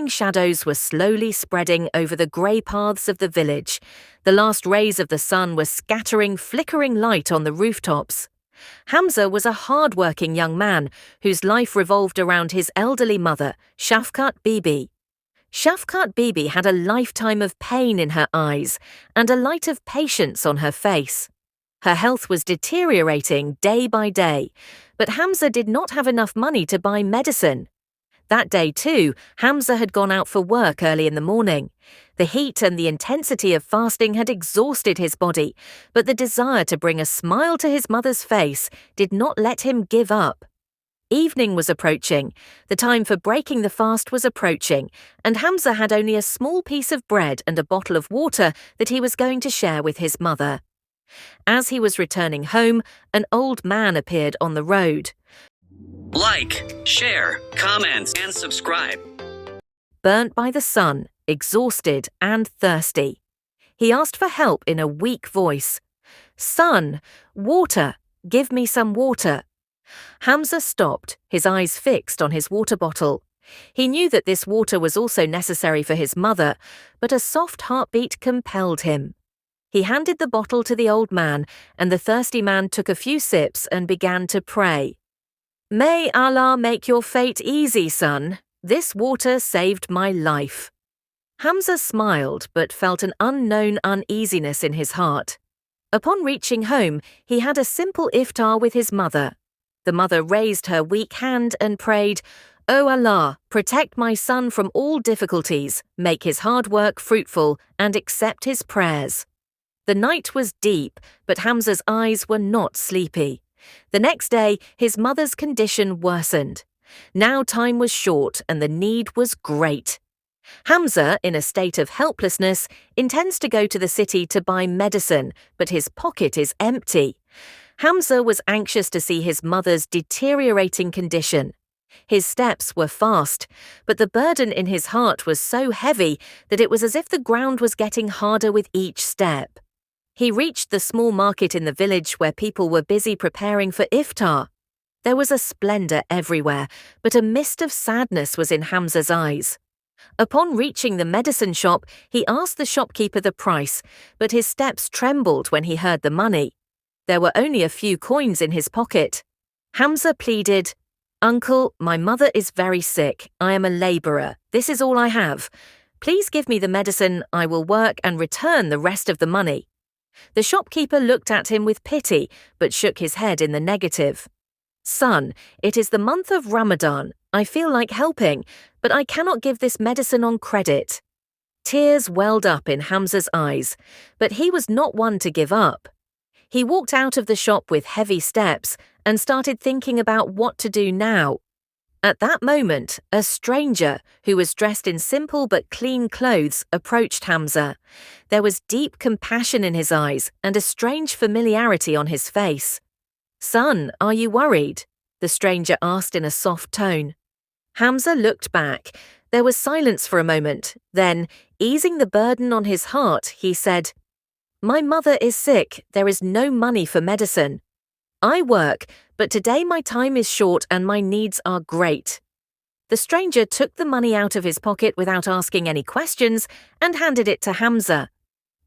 Evening shadows were slowly spreading over the grey paths of the village. The last rays of the sun were scattering flickering light on the rooftops. Hamza was a hard-working young man whose life revolved around his elderly mother, Shafkat Bibi. Shafkat Bibi had a lifetime of pain in her eyes and a light of patience on her face. Her health was deteriorating day by day, but Hamza did not have enough money to buy medicine. That day too, Hamza had gone out for work early in the morning. The heat and the intensity of fasting had exhausted his body, but the desire to bring a smile to his mother's face did not let him give up. Evening was approaching. The time for breaking the fast was approaching, and Hamza had only a small piece of bread and a bottle of water that he was going to share with his mother. As he was returning home, an old man appeared on the road. Like, share, comment, and subscribe. Burnt by the sun, exhausted and thirsty. He asked for help in a weak voice. "Son, water, give me some water." Hamza stopped, his eyes fixed on his water bottle. He knew that this water was also necessary for his mother, but a soft heartbeat compelled him. He handed the bottle to the old man, and the thirsty man took a few sips and began to pray. "May Allah make your fate easy, son. This water saved my life." Hamza smiled but felt an unknown uneasiness in his heart. Upon reaching home, he had a simple iftar with his mother. The mother raised her weak hand and prayed, "O Allah, protect my son from all difficulties, make his hard work fruitful, and accept his prayers." The night was deep, but Hamza's eyes were not sleepy. The next day, his mother's condition worsened. Now time was short and the need was great. Hamza, in a state of helplessness, intends to go to the city to buy medicine, but his pocket is empty. Hamza was anxious to see his mother's deteriorating condition. His steps were fast, but the burden in his heart was so heavy that it was as if the ground was getting harder with each step. He reached the small market in the village where people were busy preparing for iftar. There was a splendor everywhere, but a mist of sadness was in Hamza's eyes. Upon reaching the medicine shop, he asked the shopkeeper the price, but his steps trembled when he heard the money. There were only a few coins in his pocket. Hamza pleaded, "Uncle, my mother is very sick. I am a laborer. This is all I have. Please give me the medicine. I will work and return the rest of the money." The shopkeeper looked at him with pity, but shook his head in the negative. "Son, it is the month of Ramadan. I feel like helping, but I cannot give this medicine on credit." Tears welled up in Hamza's eyes, but he was not one to give up. He walked out of the shop with heavy steps and started thinking about what to do now. At that moment, a stranger, who was dressed in simple but clean clothes, approached Hamza. There was deep compassion in his eyes and a strange familiarity on his face. "Son, are you worried?" the stranger asked in a soft tone. Hamza looked back. There was silence for a moment. Then, easing the burden on his heart, he said, "My mother is sick. There is no money for medicine. I work, but today my time is short and my needs are great." The stranger took the money out of his pocket without asking any questions and handed it to Hamza.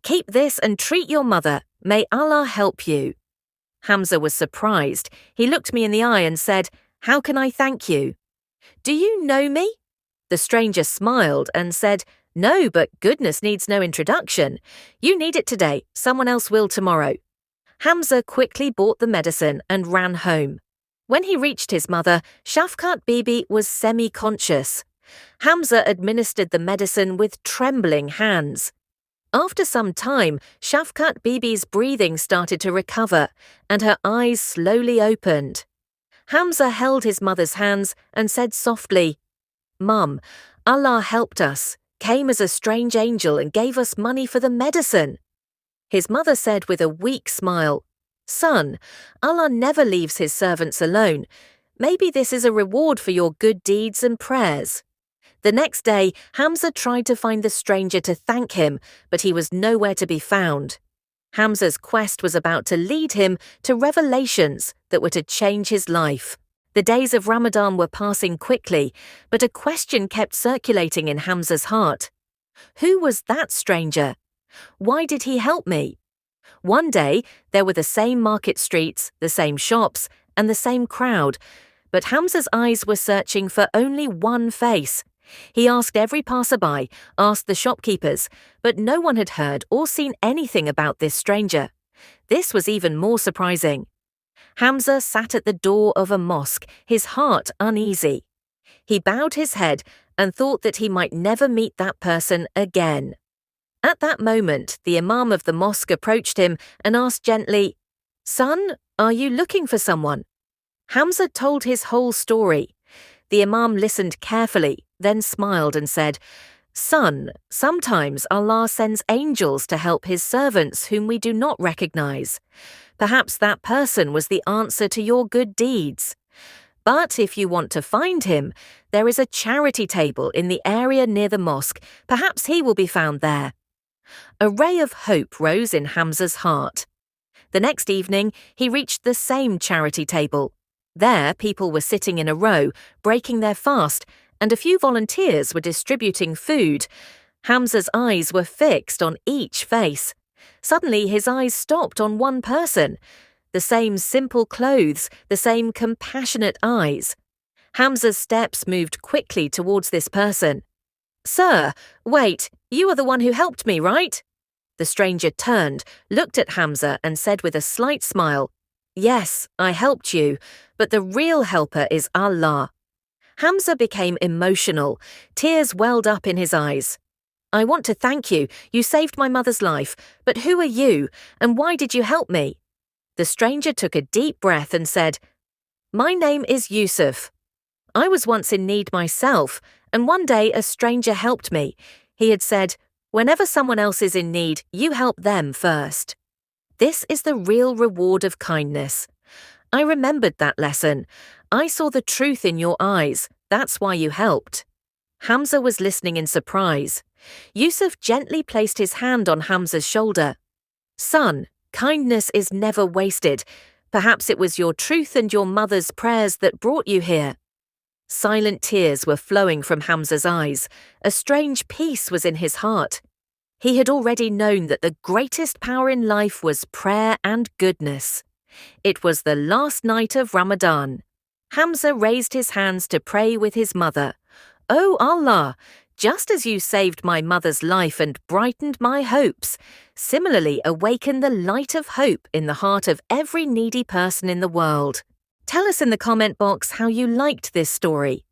"Keep this and treat your mother. May Allah help you." Hamza was surprised. He looked me in the eye and said, "How can I thank you?" "Do you know me?" The stranger smiled and said, "No, but goodness needs no introduction. You need it today, someone else will tomorrow." Hamza quickly bought the medicine and ran home. When he reached his mother, Shafkat Bibi was semi-conscious. Hamza administered the medicine with trembling hands. After some time, Shafkat Bibi's breathing started to recover, and her eyes slowly opened. Hamza held his mother's hands and said softly, "Mum, Allah helped us, came as a strange angel and gave us money for the medicine." His mother said with a weak smile, "Son, Allah never leaves his servants alone. Maybe this is a reward for your good deeds and prayers." The next day, Hamza tried to find the stranger to thank him, but he was nowhere to be found. Hamza's quest was about to lead him to revelations that were to change his life. The days of Ramadan were passing quickly, but a question kept circulating in Hamza's heart. Who was that stranger? Why did he help me? One day, there were the same market streets, the same shops, and the same crowd, but Hamza's eyes were searching for only one face. He asked every passerby, asked the shopkeepers, but no one had heard or seen anything about this stranger. This was even more surprising. Hamza sat at the door of a mosque, his heart uneasy. He bowed his head and thought that he might never meet that person again. At that moment, the imam of the mosque approached him and asked gently, "Son, are you looking for someone?" Hamza told his whole story. The imam listened carefully, then smiled and said, "Son, sometimes Allah sends angels to help his servants whom we do not recognize. Perhaps that person was the answer to your good deeds. But if you want to find him, there is a charity table in the area near the mosque. Perhaps he will be found there." A ray of hope rose in Hamza's heart. The next evening, he reached the same charity table. There, people were sitting in a row, breaking their fast, and a few volunteers were distributing food. Hamza's eyes were fixed on each face. Suddenly, his eyes stopped on one person. The same simple clothes, the same compassionate eyes. Hamza's steps moved quickly towards this person. "Sir, wait, you are the one who helped me, right?" The stranger turned, looked at Hamza and said with a slight smile, "Yes, I helped you, but the real helper is Allah." Hamza became emotional. Tears welled up in his eyes. "I want to thank you. You saved my mother's life. But who are you, and why did you help me?" The stranger took a deep breath and said, "My name is Yusuf. I was once in need myself, and one day a stranger helped me. He had said, 'Whenever someone else is in need, you help them first.' This is the real reward of kindness. I remembered that lesson. I saw the truth in your eyes. That's why you helped." Hamza was listening in surprise. Yusuf gently placed his hand on Hamza's shoulder. "Son, kindness is never wasted. Perhaps it was your truth and your mother's prayers that brought you here." Silent tears were flowing from Hamza's eyes. A strange peace was in his heart. He had already known that the greatest power in life was prayer and goodness. It was the last night of Ramadan. Hamza raised his hands to pray with his mother. "O Allah, just as you saved my mother's life and brightened my hopes, similarly awaken the light of hope in the heart of every needy person in the world." Tell us in the comment box how you liked this story.